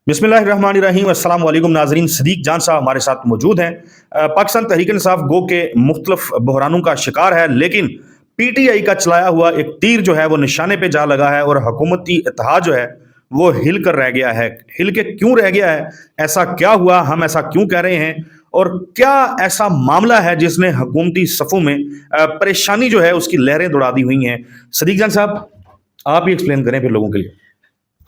बिस्मिल्लाहिर्रहमानिर्रहीम। अस्सलाम वालेकुम नाजरीन। सदीक जान साहब हमारे साथ मौजूद हैं। पाकिस्तान तहरीक इंसाफ गो के मुख्तलिफ बहरानों का शिकार है, लेकिन PTI का चलाया हुआ एक तीर जो है वो निशाने पे जा लगा है और हुकूमती इत्तेहाद जो है वो हिल कर रह गया है। हिल के क्यों रह गया है, ऐसा क्या हुआ, हम ऐसा क्यों कह रहे हैं, और क्या ऐसा मामला है जिसने हुकूमती सफ़ों में परेशानी जो है उसकी लहरें दौड़ा दी हुई हैं। सदीक जान साहब, आप ही एक्सप्लेन करें फिर लोगों के लिए।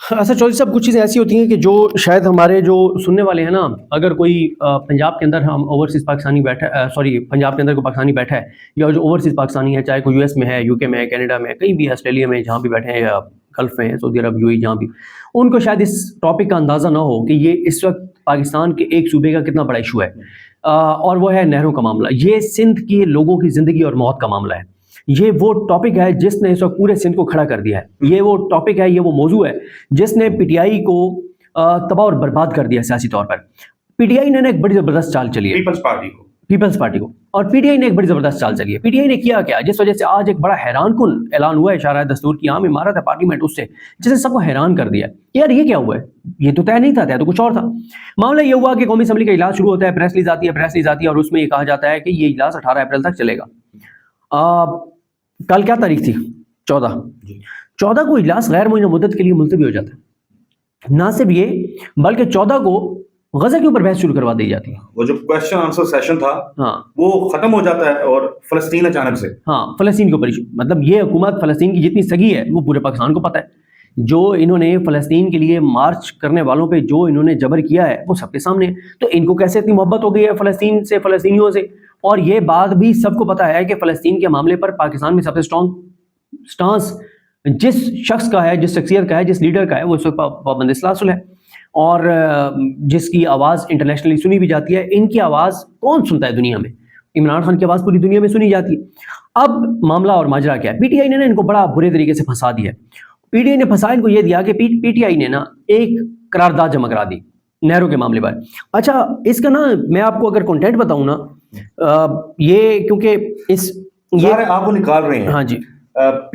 अच्छा चौधरी साहब, कुछ चीज़ें ऐसी होती हैं कि जो शायद हमारे जो सुनने वाले हैं ना, अगर कोई पंजाब के अंदर हम ओवरसीज़ पाकिस्तानी बैठा पंजाब के अंदर कोई पाकिस्तानी बैठा है या जो ओवरसीज़ पाकिस्तानी है, चाहे कोई US में है, UK में है, कनाडा में है, कहीं भी है, ऑस्ट्रेलिया में जहाँ भी बैठे हैं, या गल्फ में है, सऊदी अरब, UAE, जहाँ भी, उनको शायद इस टॉपिक का अंदाज़ा ना हो कि ये इस वक्त पाकिस्तान के एक सूबे का कितना बड़ा इशू है, और वो है नहरों का मामला। ये सिंध के लोगों की ज़िंदगी और मौत का मामला है। ये वो टॉपिक है जिसने इस वक्त पूरे सिंध को खड़ा कर दिया है। ये वो टॉपिक है, ये वो मौजू है जिसने PTI को तबाह और बर्बाद कर दिया सियासी तौर पर। PTI ने एक बड़ी ज़बरदस्त चाल चली है, पीपल्स पार्टी को, और PTI ने एक बड़ी ज़बरदस्त चाल चली है। PTI ने किया क्या, जिस वजह से आज एक बड़ा हैरानकुन ऐलान हुआ है, इशारा दस्तूर की आम इमारत है पार्लियामेंट, उससे जिसने सबको हैरान कर दिया। यार ये क्या हुआ है, ये तो तय नहीं था, तय तो कुछ और था। मामला ये हुआ कि कौमी असम्बली का इजलास शुरू होता है, प्रेस रिलीज आती है और उसमें ये कहा जाता है कि ये इजलास 18 अप्रैल तक चलेगा। कल क्या तारीख थी? 14 को इजलास गैर मुअय्यन मुद्दत के लिए मुलतवी हो जाता है। ना सिर्फ ये, बल्कि 14 को गज़ा के ऊपर बहस शुरू करवा दी जाती है। वो जो क्वेश्चन आंसर सेशन था, हाँ, वो खत्म हो जाता है और फलस्तीन अचानक से, हाँ, फलस्तीन के ऊपर इशू, मतलब ये हुकूमत फलस्तीन की जितनी सगी है वो पूरे पाकिस्तान को पता है। जो इन्होंने फलस्तीन के लिए मार्च करने वालों पे जो इन्होंने जबर किया है वो सबके सामने है। तो इनको कैसे इतनी मोहब्बत हो गई है फलस्तीन से, फलस्तीनियों से। और ये बात भी सबको पता है कि फलस्तीन के मामले पर पाकिस्तान में सबसे स्ट्रॉन्ग स्टांस जिस शख्स का है, जिस शख्सियत का है, जिस लीडर का है, वो इस वक्त पाबंद इस्लासुल है, और जिसकी आवाज़ इंटरनेशनली सुनी भी जाती है। इनकी आवाज़ कौन सुनता है दुनिया में? इमरान खान की आवाज़ पूरी दुनिया में सुनी जाती है। अब मामला और माजरा क्या है? PTI ने इनको बड़ा बुरे तरीके से फंसा दिया। PTI ने फंसा इनको ये दिया कि PTI ने ना एक करारदाद जमा करा दी नहरों के मामले पर। अच्छा, इसका ना मैं आपको अगर कंटेंट बताऊं ना, ये क्योंकि ये आप वो निकाल रहे हैं। हाँ जी,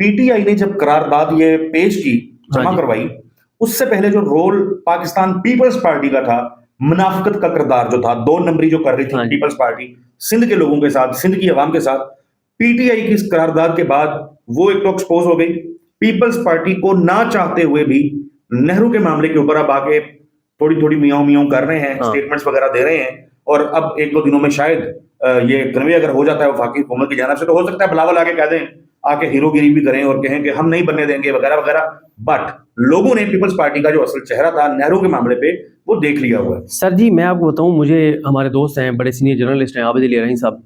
PTI ने जब करारदाद ये पेश की, जमा करवाई, उससे पहले जो रोल पाकिस्तान पीपल्स पार्टी का था, मुनाफिकत का किरदार जो था, 2 नंबरी जो कर रही थी पीपल्स पार्टी सिंध के लोगों के साथ, सिंध की आवाम के साथ, PTI की इस करारदाद के बाद वो एक तो एक्सपोज हो गई। पीपल्स पार्टी को ना चाहते हुए भी नेहरू के मामले के ऊपर अब आके थोड़ी थोड़ी मियाऊं मियाऊं कर रहे हैं, स्टेटमेंट्स वगैरह दे रहे हैं, और अब 1-2 दिनों में शायद ये कन्वे अगर हो जाता है वफाकी हुकूमत की जानिब से, तो हो सकता है बिलावल आके कह दें, आके हीरोगिरी भी करें और कहें कि हम नहीं बनने देंगे वगैरह वगैरह। बट लोगों ने पीपल्स पार्टी का जो असल चेहरा था नेहरू के मामले पे वो देख लिया हुआ है। सर जी, मैं आपको बताऊं, मुझे हमारे दोस्त हैं, बड़े सीनियर जर्नलिस्ट हैं, आबिद अली रहीम साहब,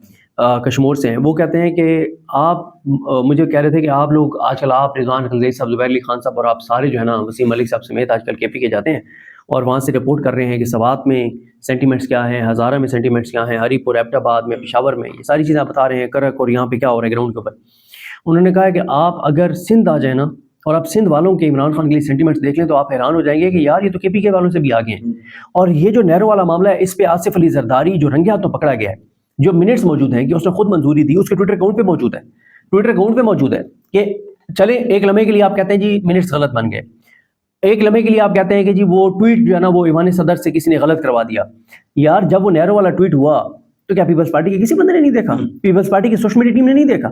कश्मीर से हैं। वो कहते हैं कि आप मुझे कह रहे थे कि आप लोग आजकल, आप रिजवान खलजी साहब, ज़ुबैर अली खान साहब और आप सारे जो है ना, वसीम मलिक साहब समेत आजकल KP के जाते हैं और वहाँ से रिपोर्ट कर रहे हैं कि सवात में सेंटीमेंट्स क्या हैं, हज़ारा में सेंटीमेंट्स क्या हैं, हरीपुर, एबटाबाद में, पेशावर में, ये सारी चीज़ें आप बता रहे हैं, करक और यहाँ पे क्या हो रहा है ग्राउंड के ऊपर। उन्होंने कहा है कि आप अगर सिंध आ जाए ना और आप सिंध वालों के इमरान खान के लिए सेंटीमेंट्स देख लें तो आप हैरान हो जाएंगे कि यार ये तो KP के वालों से भी आगे हैं। और ये जो नहरों वाला मामला है, इस पे आसिफ अली जरदारी जो रंगे हाथों पकड़ा गया है, जो मिनट्स मौजूद हैं कि उसने खुद मंजूरी दी, उसके ट्विटर अकाउंट पे मौजूद है, कि चले एक लम्हे के लिए आप कहते हैं जी मिनट्स गलत बन गए, एक लम्हे के लिए आप कहते हैं कि जी वो ट्वीट जो है ना वो ईवान सदर से किसी ने गलत करवा दिया। यार जब वो नहरों वाला ट्वीट हुआ तो क्या पीपल्स पार्टी के किसी बंदे ने नहीं देखा? पीपल्स पार्टी की सोशल मीडिया टीम ने नहीं देखा?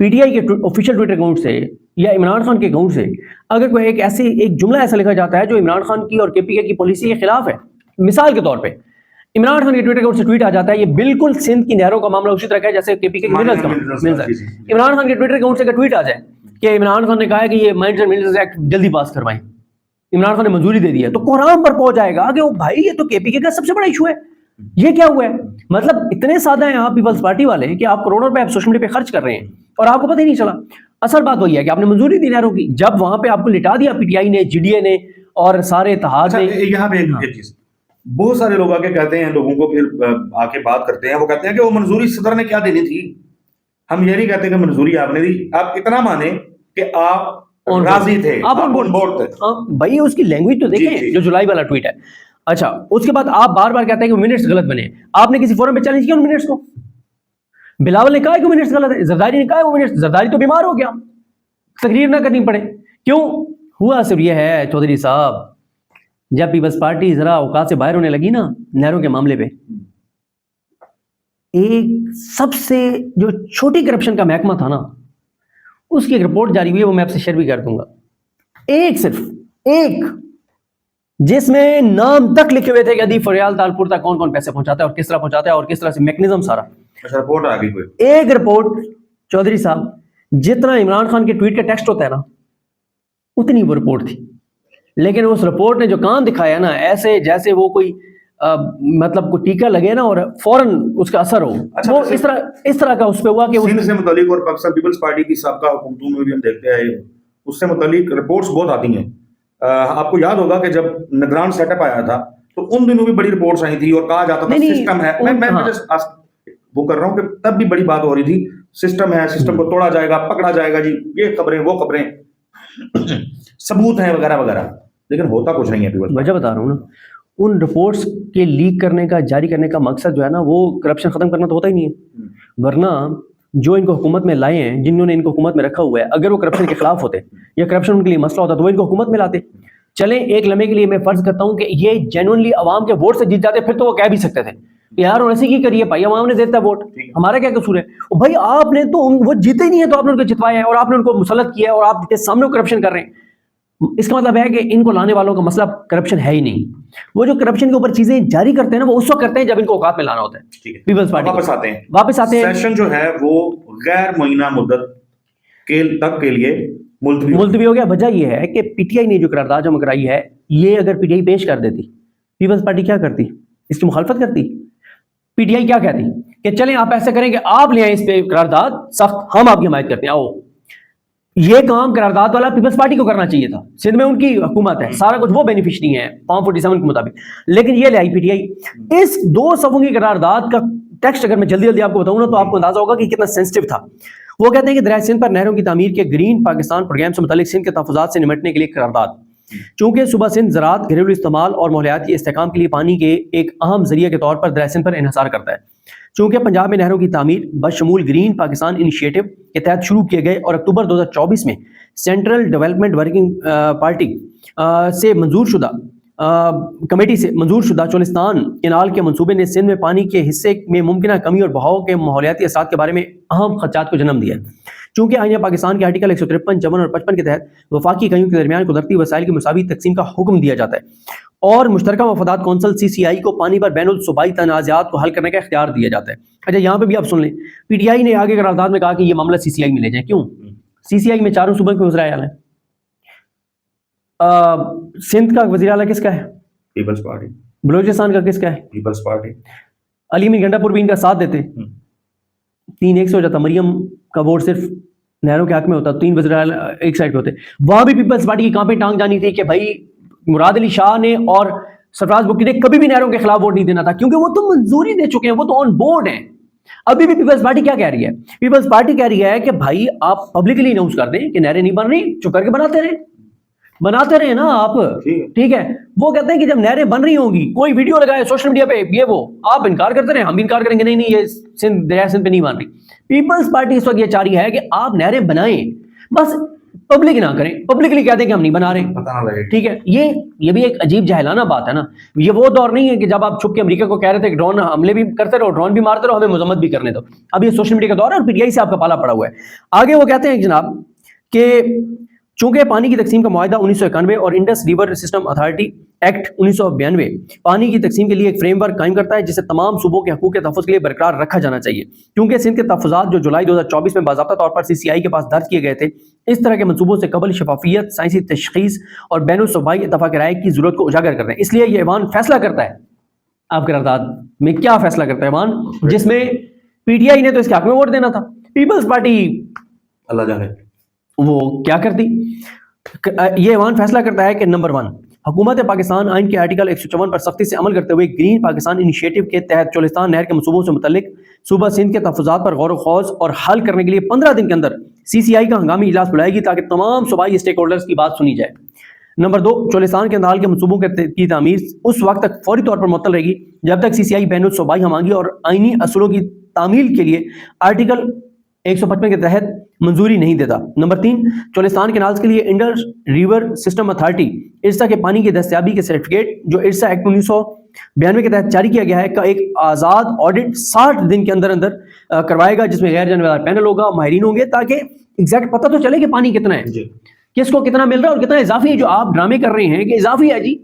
PTI के ऑफिशियल ट्विटर अकाउंट से या इमरान खान के अकाउंट से अगर कोई एक जुमला ऐसा लिखा जाता है जो इमरान खान की और KP की पॉलिसी के खिलाफ है, मिसाल के तौर पे इमरान खान के ट्विटर अकाउंट से ट्वीट आ जाता है, ये बिल्कुल सिंध की नहरों का मामला उसी तरह का है जैसे KP के मिनरल्स का। इमरान खान के ट्विटर अकाउंट से अगर ट्वीट आ जाए कि इमरान खान ने कहा है कि ये माइंस एंड मिनरल्स एक्ट जल्दी पास करवाएं, इमरान खान ने मंजूरी दे दी है, तो कोराम पर पहुंच जाएगा कि वो भाई ये तो KP का सबसे बड़ा इशू है, ये क्या हुआ है? मतलब इतने सादा हैं आप पीपल्स पार्टी वाले कि आप करोड़ों रुपए सोशल मीडिया पे खर्च कर रहे हैं और आपको पता ही नहीं चला। असल बात वही है कि आपने मंजूरी दी नहरों की, जब वहां पे आपको लिटा दिया PTI ने, GDA ने और सारे इत्तेहाद ने। यहाँ पे एक चीज, बहुत सारे लोग आके कहते हैं, लोगों को फिर आके बात करते हैं, वो कहते हैं कि वो मंजूरी सदर ने क्या देनी थी। हम ये नहीं कहते कि मंजूरी आपने दी, आप इतना माने कि आप राजी थे, आप ऑन बोर्ड थे। भाई उसकी लैंग्वेज तो देखें, जो जुलाई वाला ट्वीट है। अच्छा, उसके बाद आप बार बार कहते हैं कि मिनट्स गलत बने। आपने किसी फोरम पे चैलेंज किया उन मिनट्स को? बिलावल ने कहा कि मिनट्स गलत है, जरदारी ने कहा वो मिनट्स, जरदारी तो बीमार हो गया, तकरीर ना करनी पड़े। क्यों हुआ? सिर्फ ये है चौधरी साहब جب پیپلز پارٹی ذرا اوقات سے باہر ہونے لگی نا نہروں کے معاملے پہ، ایک سب سے جو چھوٹی کرپشن کا محکمہ تھا نا، اس کی ایک رپورٹ جاری ہوئی ہے، وہ میں آپ سے شیئر بھی کر دوں گا. ایک صرف ایک، جس میں نام تک لکھے ہوئے تھے کہ ادیب فریال تالپور تک کون کون پیسے پہنچاتا ہے اور کس طرح پہنچاتا ہے اور کس طرح سے میکنزم سارا. اچھا رپورٹ آ گئی کوئی؟ ایک رپورٹ چودھری صاحب، جتنا عمران خان کے ٹویٹ کا ٹیکسٹ ہوتا ہے نا اتنی وہ رپورٹ تھی. لیکن اس رپورٹ نے جو کام دکھایا نا، ایسے جیسے وہ کوئی مطلب کوئی ٹیکہ لگے نا اور فوراً اس کا اثر ہو. اچھا وہ اس طرح کا اس پہ ہوا کہ سندھ سے متعلق اور پاکستان پیپلز پارٹی کی سابقہ حکومتوں میں بھی ہم دیکھتے ہیں اس سے متعلق رپورٹس بہت آتی ہیں. آپ کو یاد ہوگا کہ جب نگران سیٹ اپ آیا تھا تو ان دنوں بھی بڑی رپورٹس آئی تھی اور کہا جاتا تھا سسٹم ہے. میں وہ کر رہا ہوں کہ تب بھی بڑی بات ہو رہی تھی، سسٹم ہے، سسٹم کو توڑا جائے گا، پکڑا جائے گا، جی یہ خبریں وہ خبریں ثبوت ہیں وغیرہ وغیرہ، لیکن ہوتا کچھ نہیں ہے. وجہ بتا رہا ہوں نا، ان رپورٹس کے لیک کرنے کا، جاری کرنے کا مقصد جو ہے نا وہ کرپشن ختم کرنا تو ہوتا ہی نہیں ہے. ورنہ جو ان کو حکومت میں لائے ہیں، جنہوں نے ان کو حکومت میں رکھا ہوا ہے، اگر وہ کرپشن کے خلاف ہوتے یا کرپشن ان کے لیے مسئلہ ہوتا تو وہ ان کو حکومت میں لاتے. چلیں ایک لمحے کے لیے میں فرض کرتا ہوں کہ یہ جینوئنلی عوام کے ووٹ سے جیت جاتے، پھر تو وہ کہہ بھی سکتے تھے یار ایسے کی کریے بھائی، عوام نے دیتا ہے ووٹ، ہمارا کیا قصور ہے. بھائی آپ نے تو وہ جیتے ہی نہیں ہے تو آپ نے ان کو جتوایا ہے اور آپ نے ان کو مسلط کیا ہے اور آپ کے سامنے کرپشن کر رہے ہیں. اس کا مطلب ہے کہ ان کو لانے والوں کا مسئلہ کرپشن ہے ہی نہیں. وہ جو کرپشن کے اوپر چیزیں جاری کرتے ہیں نا، وہ اس وقت کرتے ہیں جب ان کو اوقات میں لانا ہوتا ہے. پیپلز پارٹی واپس آتے ہیں. سیشن جو ہے وہ غیر معینہ مدت تک کے لیے ملتوی ہو گیا. وجہ یہ ہے کہ پی ٹی آئی نے جو قرارداد جمع کرائی ہے، یہ اگر پی ٹی آئی پیش کر دیتی، پیپلز پارٹی کیا کرتی؟ اس کی مخالفت کرتی. پی ٹی آئی کیا کہتی کہ چلیں آپ ایسا کریں کہ آپ لے آئیں اس پہ قرارداد سخت، ہم آپ کی حمایت کرتے ہیں. آؤ، یہ کام قرارداد والا پیپلز پارٹی کو کرنا چاہیے تھا. سندھ میں ان کی حکومت ہے، سارا کچھ وہ بینیفیشری ہیں فارم 47 کے مطابق، لیکن یہ لے آئی پی ٹی آئی. اس 2 صفحوں کی قرارداد کا ٹیکسٹ اگر میں جلدی آپ کو بتاؤں نا تو آپ کو اندازہ ہوگا کہ کتنا سینسٹیو تھا. وہ کہتے ہیں کہ دریائے سندھ پر نہروں کی تعمیر کے گرین پاکستان پروگرام سے متعلق سندھ کے تحفظات سے نمٹنے کے لیے قرارداد. چونکہ صوبہ سندھ زراعت، گھریلو استعمال اور ماحولیاتی استحکام کے لیے پانی کے ایک اہم ذریعہ کے طور پر دریائے سندھ پر انحصار کرتا ہے. چونکہ پنجاب میں نہروں کی تعمیر بشمول گرین پاکستان انیشیٹو کے تحت شروع کیے گئے اور اکتوبر 2024 میں سینٹرل ڈیولپمنٹ ورکنگ پارٹی سے منظور شدہ کمیٹی سے منظور شدہ چولستان کینال کے منصوبے نے سندھ میں پانی کے حصے میں ممکنہ کمی اور بہاؤ کے ماحولیاتی اثرات کے بارے میں اہم خدشات کو جنم دیا. چونکہ آئین پاکستان کے آرٹیکل 153, 54 اور 55 کے تحت وفاقی اکائیوں کے درمیان قدرتی وسائل کی مساوی تقسیم کا حکم دیا جاتا ہے اور مشترکہ مفادات کونسل CCI کو پانی پر بین الصوبائی تنازعات کو حل کرنے کا اختیار دیا جاتا ہے. اچھا یہاں پہ بھی آپ سن لیں، پی ٹی آئی نے آگے قرارداد میں کہا کہ یہ معاملہ CCI میں لے جائیں. کیوں؟ CCI میں 4 صوبوں کے وزرائے اعلیٰ ہیں. سندھ کا وزیر اعلیٰ کس کا ہے؟ Peoples party. بلوچستان کا کس کا ہے؟ Peoples party. علی میں گنڈا پور بھی ان کا ساتھ دیتے، 3-1 سے ہو جاتا. مریم کا ووٹ صرف نہروں کے حق میں ہوتا، 3 وزیر اعلیٰ ایک سائڈ پہ ہوتے. وہاں بھی پیپلز پارٹی کی کہاں پہ ٹانگ جانی تھی کہ بھائی مراد علی شاہ نے اور سرفراز بگٹی نے کبھی بھی نہروں کے خلاف ووٹ نہیں دینا تھا، کیونکہ وہ تو منظوری دے چکے ہیں، وہ تو آن بورڈ ہیں. ابھی بھی پیپلز پارٹی کیا کہہ رہی ہے؟ پیپلز پارٹی کہہ رہی ہے کہ بھائی آپ پبلکلی اناؤنس کر دیں کہ نہریں نہیں بن رہی، چپ کر کے بناتے رہے نا آپ، ٹھیک ہے. وہ کہتے ہیں کہ جب نہریں بن رہی ہوں گی، کوئی ویڈیو لگائے سوشل میڈیا پہ، یہ وہ آپ انکار کرتے رہے، ہم بھی انکار کریں گے، نہیں یہ دریائے سندھ پہ نہیں بن رہی. پیپلز پارٹی اس وقت یہ چاہ رہی ہے کہ آپ نہریں بنائیں، بس پبلک نہ کریں، پبلکلی کہتے ہیں کہ ہم نہیں بنا رہے. ٹھیک ہے، یہ بھی ایک عجیب جاہلانہ بات ہے نا. یہ وہ دور نہیں ہے کہ جب آپ چھپ کے امریکہ کو کہہ رہے تھے کہ ڈرون حملے بھی کرتے رہو، ڈرون بھی مارتے رہو، ہمیں مذمت بھی کرنے دو. اب یہ سوشل میڈیا کا دور ہے اور پی ٹی آئی سے آپ کا پالا پڑا ہوا ہے. آگے وہ کہتے ہیں جناب کہ چونکہ پانی کی تقسیم کا معاہدہ 1991 اور Indus river system authority act 1992 پانی کی تقسیم کے لیے ایک فریم ورک قائم کرتا ہے جسے تمام صوبوں کے حقوق کے تحفظ کے لیے برقرار رکھا جانا چاہیے. کیونکہ سندھ کے تحفظات جو جولائی 2024 میں باضابطہ طور پر CCI کے پاس درج کیے گئے تھے، اس طرح کے منصوبوں سے قبل شفافیت، سائنسی تشخیص اور بین الصوبائی اتفاق رائے کی ضرورت کو اجاگر کرتے ہیں. اس لیے یہ ایوان فیصلہ کرتا ہے. آپ قرارداد میں کیا فیصلہ کرتا ہے ایوان؟ جس میں پی ٹی آئی نے تو اس کے حق میں ووٹ دینا تھا، پیپلز پارٹی اللہ جانے وہ کیا کرتی. یہ ایوان فیصلہ کرتا ہے کہ نمبر 1، حکومت پاکستان آئین کے آرٹیکل 154 پر سختی سے عمل کرتے ہوئے گرین پاکستان انیشیٹو کے تحت چولستان نہر کے منصوبوں سے متعلق صوبہ سندھ کے تحفظات پر غور و خوض اور حل کرنے کے لیے 15 دن کے اندر CCI کا ہنگامی اجلاس بلائے گی تاکہ تمام صوبائی اسٹیک ہولڈرز کی بات سنی جائے. نمبر 2، چولستان کے نال کے منصوبوں کی تعمیر اس وقت تک فوری طور پر معطل رہے گی جب تک CCI بین الصوبائی ہمانگی اور آئینی اصولوں کی تعمیل کے لیے آرٹیکل 155 के तहत मंजूरी नहीं देता। नंबर 3, चोलिस्तान कैनाल्स के लिए इंडस रिवर सिस्टम अथॉरिटी इरसा के पानी की दस्तयाबी के सर्टिफिकेट जो इरसा एक्ट 1992 के तहत जारी किया गया है का एक आज़ाद ऑडिट 60 दिन के अंदर अंदर करवाएगा, जिसमें गैर जानबदार पैनल होगा, माहिरीन होंगे, ताकि एग्जैक्ट पता तो चले कि पानी कितना है, किसको कितना मिल रहा है और कितना इजाफी है। जो आप ड्रामे कर रहे हैं कि इजाफी है जी,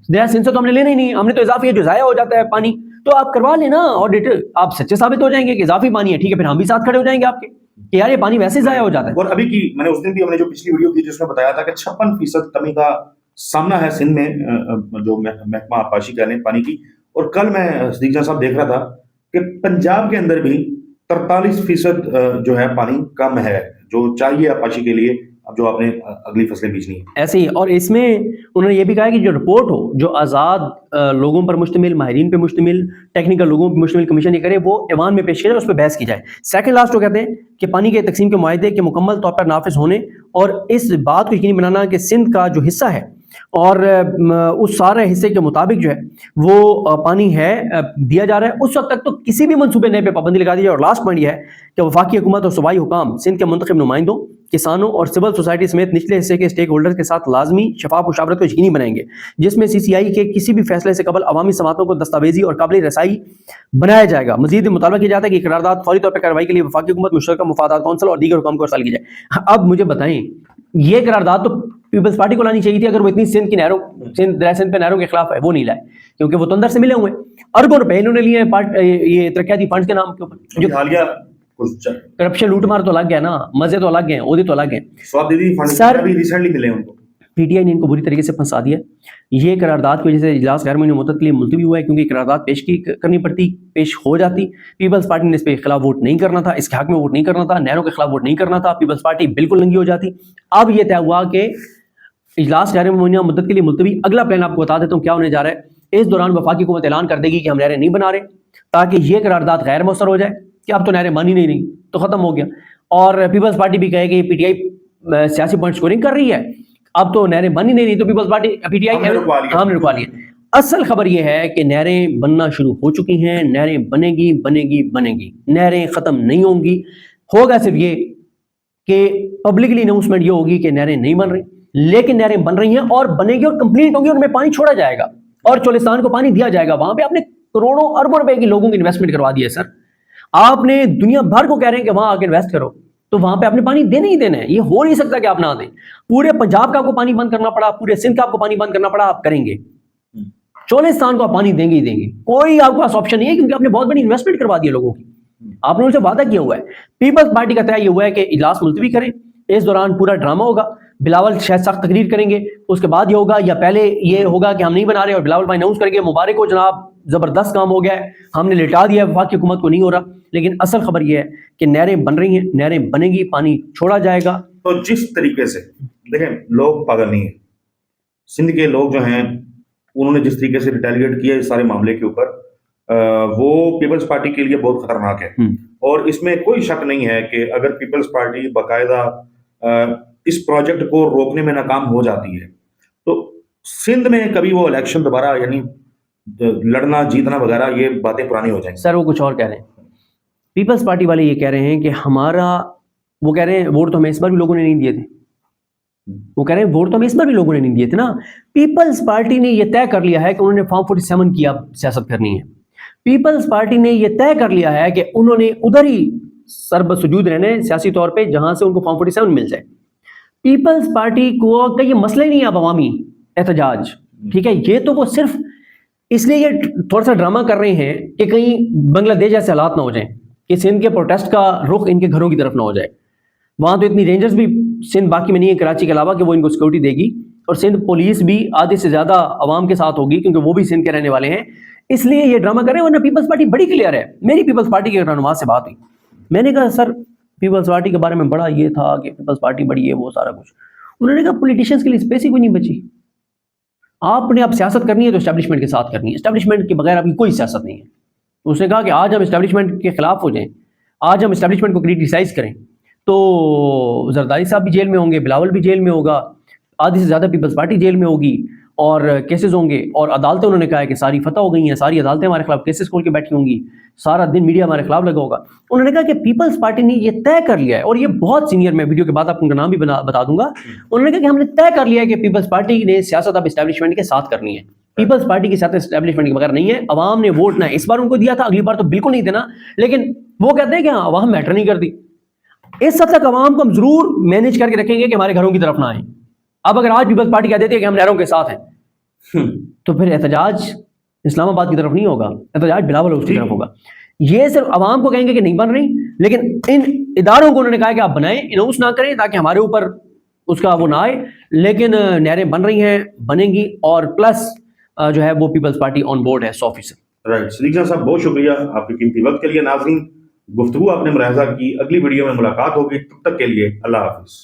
दया सिंह से तो हमने लेना ही नहीं, हमने तो इजाफी है जो ज़ाया हो जाता है पानी, तो आप करवा लेना ऑडिट, आप सच्चे साबित हो जाएंगे कि इजाफी पानी है, ठीक है, फिर हम भी साथ खड़े हो जाएंगे आपके कि यार ये पानी वैसे ज़ाया हो जाता है। और अभी की मैंने उस दिन भी हमने जो पिछली वीडियो की जिसमें बताया था कि 56% कमी का सामना है सिंध में, जो महकमा आबपाशी कह लें पानी की। और कल मैं सदीक जान साहब देख रहा था कि पंजाब के अंदर भी 43% जो है पानी कम है जो चाहिए आबपाशी के लिए, अब जो आपने अगली फसलें बीजनी है। ऐसे ही, और इसमें उन्होंने ये भी कहा कि जो रिपोर्ट हो जो आज़ाद लोगों पर मुश्तमिल, माहिरीन पे मुश्तमिल, टेक्निकल लोगों पर मुश्तमिल कमीशन ये करे, वो ऐवान में पेश किया जाए, उस पर बहस की जाए। सेकंड लास्ट वो कहते हैं कि पानी के तकसीम के मुआहदे के मुकम्मल तौर पर नाफिज होने और इस बात को यकीनी बनाना कि सिंध का जो हिस्सा है और उस सारे हिस्से के मुताबिक जो है वो पानी है दिया जा रहा है, उस वक्त तक तो किसी भी मनसूबे नए पे पाबंदी लगा दी जाए। और लास्ट पॉइंट ये है कि वफाकी हुकूमत और सूबाई हुकाम सिंध के मुंतखब नुमाइंदों, किसानों और सिविल सोसाइटी समेत निचले हिस्से के स्टेक होल्डर्स के साथ लाजमी शफाफ मुशावरत को यकीनी बनाएंगे, जिसमें CCI के किसी भी फैसले से कबल अवामी समातों को दस्तावेजी और काबिल रसाई बनाया जाएगा। मजीद मुतालबा किया जाता है कि करारदाद फौरी तौर पर कार्रवाई के लिए वफाकी हुकूमत, मुश्तरका मुफादात कौंसिल और दीगर हुकाम को अर्साल की जाए। अब मुझे बताएं, ये करारदाद तो पीपल्स पार्टी को लानी चाहिए थी, अगर वो इतनी सिंध की नहरों, सिंध पे नहरों के खिलाफ है, वो नहीं लाए, क्योंकि वो तो अंदर से मिले हुए अरबों रुपए इन्होंने लिए हैं ये तरक्याती फंड्स के नाम के ऊपर। जो हालिया करप्शन लूट मार तो अलग है ना, मजे तो अलग हैं, ओहदे तो अलग हैं। स्वादीदी फंड भी रिसेंटली मिले उनको। PTI ने इनको बुरी तरीके से फंसा दिया। ये करारदाद की वजह से इजलास गैर मुमकिन मुद्दत के लिए मुलतवी हुआ है, क्योंकि करारदाद करनी पड़ती, पेश हो जाती। पीपल्स पार्टी ने इस पर खिलाफ वोट नहीं करना था, इसके हक में वोट नहीं करना था, नहरों के खिलाफ वोट नहीं करना था, पीपल्स पार्टी बिल्कुल नंगी हो जाती। अब ये तय हुआ कि इजलास गैर मुमकिन मुद्दत के लिए मुलतवी। अगला प्लान आपको बता देता हूँ क्या होने जा रहा है। इस दौरान वफाकी हुकूमत ऐलान कर देगी कि हम नहरें नहीं बना रहे, ताकि ये करारदाद गैर मौसर हो जाए कि अब तो नहरें बन ही नहीं रही, तो खत्म हो गया। और पीपल्स पार्टी भी कहे कि PTI सियासी पॉइंट स्कोरिंग कर रही है, अब तो नहरें बन ही नहीं रही, तो पीपल्स पार्टी PTI हमने रुकवा लिया। असल खबर यह है कि नहरें बनना शुरू हो चुकी हैं, नहरें बनेगी बनेगी बनेगी, नहरें खत्म नहीं होंगी। होगा सिर्फ ये कि पब्लिकली अनाउंसमेंट ये होगी कि नहरें नहीं बन रही, लेकिन नहरें बन रही हैं और बनेगी और कंप्लीट होंगी, उनमें पानी छोड़ा जाएगा और चोलिस्तान को पानी दिया जाएगा। वहां पे आपने करोड़ों अरबों रुपए की लोगों की इन्वेस्टमेंट करवा दी है सर। आपने दुनिया भर को कह रहे हैं कि वहां आके इन्वेस्ट करो, तो वहां पे आपने पानी देना ही देना है। ये हो नहीं सकता कि आप ना दें। पूरे पंजाब का आपको पानी बंद करना पड़ा, पूरे सिंध का आपको पानी बंद करना पड़ा, आप करेंगे। चोलिस्तान को आप पानी देंगे ही देंगे, कोई आपके पास ऑप्शन नहीं है, क्योंकि आपने बहुत बड़ी इन्वेस्टमेंट करवा दी है लोगों की। आपने उनसे वादा किया हुआ है। पीपल्स पार्टी का तय हुआ है कि इजलास मुलतवी करें, इस दौरान पूरा ड्रामा होगा। बिलावल शायद सख्त तकरीर करेंगे, उसके बाद ये होगा, या पहले ये होगा कि हम नहीं बना रहे और बिलावल भाई अनाउंस करेंगे मुबारक हो जनाब, जबरदस्त काम हो गया है, हमने लिटा दिया है, वफाकी हुकूमत को नहीं हो रहा। लेकिन असल खबर यह है कि नहरें बन रही हैं, नहरें बनेगी, पानी छोड़ा जाएगा। तो जिस तरीके से देखें, लोग पागल नहीं है, सिंध के लोग जो हैं उन्होंने जिस तरीके से रिटेलिएट किया इस सारे मामले के ऊपर, वो पीपल्स पार्टी के लिए बहुत खतरनाक है। और इसमें कोई शक नहीं है कि अगर पीपल्स पार्टी बाकायदा इस प्रोजेक्ट को रोकने में नाकाम हो जाती है, तो सिंध में कभी वो इलेक्शन दोबारा यानी लड़ना जीतना वगैरह ये बातें पुरानी हो जाएंगी। सर वो कुछ और कह रहे हैं, पीपल्स पार्टी वाले ये कह रहे हैं कि हमारा, वो कह रहे हैं वोट तो हमें इस बार भी लोगों ने नहीं दिए थे, वो कह रहे हैं वोट तो हमें इस बार भी लोगों ने नहीं दिए थे ना। पीपल्स पार्टी ने यह तय कर लिया है कि उन्होंने फॉर्म 47 की अब सियासत करनी है। पीपल्स पार्टी ने यह तय कर लिया है कि उन्होंने उधर ही सरबसुजूद रहने सियासी तौर पे जहां से उनको फॉर्म 47 मिल जाए। पीपल्स पार्टी को का ये मसला ही नहीं है अब अवामी एहतजाज, ठीक है, ये तो वो सिर्फ इसलिए ये थोड़ा सा ड्रामा कर रहे हैं कि कहीं बांग्लादेश जैसे हालात ना हो जाएं, कि सिंध के प्रोटेस्ट का रुख इनके घरों की तरफ ना हो जाए। वहां तो इतनी रेंजर्स भी सिंध बाकी में नहीं है कराची के अलावा कि वो इनको सिक्योरिटी देगी, और सिंध पुलिस भी आधे से ज्यादा आवाम के साथ होगी क्योंकि वो भी सिंध के रहने वाले हैं, इसलिए ये ड्रामा कर रहे हैं। वरना पीपल्स पार्टी बड़ी क्लियर है। मेरी पीपल्स पार्टी के रहनुमा से बात हुई, मैंने कहा सर पीपल्स पार्टी के बारे में बड़ा ये था कि पीपल्स पार्टी बड़ी है वो सारा कुछ। उन्होंने कहा पॉलिटिशियंस के लिए स्पेस ही कोई नहीं बची, आपने अब सियासत करनी है तो एस्टैब्लिशमेंट के साथ करनी है, एस्टैब्लिशमेंट के बगैर अभी कोई सियासत नहीं है। उसने कहा कि आज हम एस्टैब्लिशमेंट के खिलाफ हो जाएं, आज हम एस्टैब्लिशमेंट को क्रिटिसाइज करें तो जरदारी साहब भी जेल में होंगे, बिलावल भी जेल में होगा, आधी से ज़्यादा पीपल्स पार्टी जेल में होगी, اور کیسز ہوں گے، اور عدالتیں انہوں نے کہا ہے کہ ساری فتح ہو گئی ہیں، ساری عدالتیں ہمارے خلاف کیسز کھول کے بیٹھی ہوں گی، سارا دن میڈیا ہمارے خلاف لگا ہوگا. انہوں نے کہا کہ پیپلز پارٹی نے یہ طے کر لیا ہے، اور یہ بہت سینئر، میں ویڈیو کے بعد آپ ان کا نام بھی بتا دوں گا. انہوں نے کہا کہ ہم نے طے کر لیا ہے کہ پیپلز پارٹی نے سیاست اب اسٹیبلشمنٹ کے ساتھ کرنی ہے. پیپلز پارٹی کی سیاست اسٹیبلشمنٹ کے بغیر نہیں ہے. عوام نے ووٹ نہ اس بار ان کو دیا تھا، اگلی بار تو بالکل نہیں دینا، لیکن وہ کہتے ہیں کہ ہاں عوام میٹر نہیں کرتی. اس حد تک عوام کو ہم ضرور مینج کر کے رکھیں گے کہ ہمارے گھروں کی طرف نہ آئیں. اب اگر آج پیپلز پارٹی کہہ دیتی ہے کہ ہم نہروں کے ساتھ ہیں، تو پھر احتجاج اسلام آباد کی طرف نہیں ہوگا، احتجاج بلاول ہاؤس کی طرف ہوگا. یہ صرف عوام کو کہیں گے کہ نہیں بن رہی، لیکن ان اداروں کو انہوں نے کہا کہ آپ بنائیں، اناؤنس نہ کریں تاکہ ہمارے اوپر اس کا وہ نہ آئے، لیکن نہریں بن رہی ہیں، بنیں گی، اور پلس جو ہے وہ پیپلز پارٹی آن بورڈ ہے 100%. رائٹ. صدیق جان صاحب بہت شکریہ آپ کے قیمتی وقت کے لیے. ناظرین، گفتگو آپ نے ملاحظہ کی، اگلی ویڈیو میں ملاقات ہوگی، تب تک کے لیے اللہ حافظ.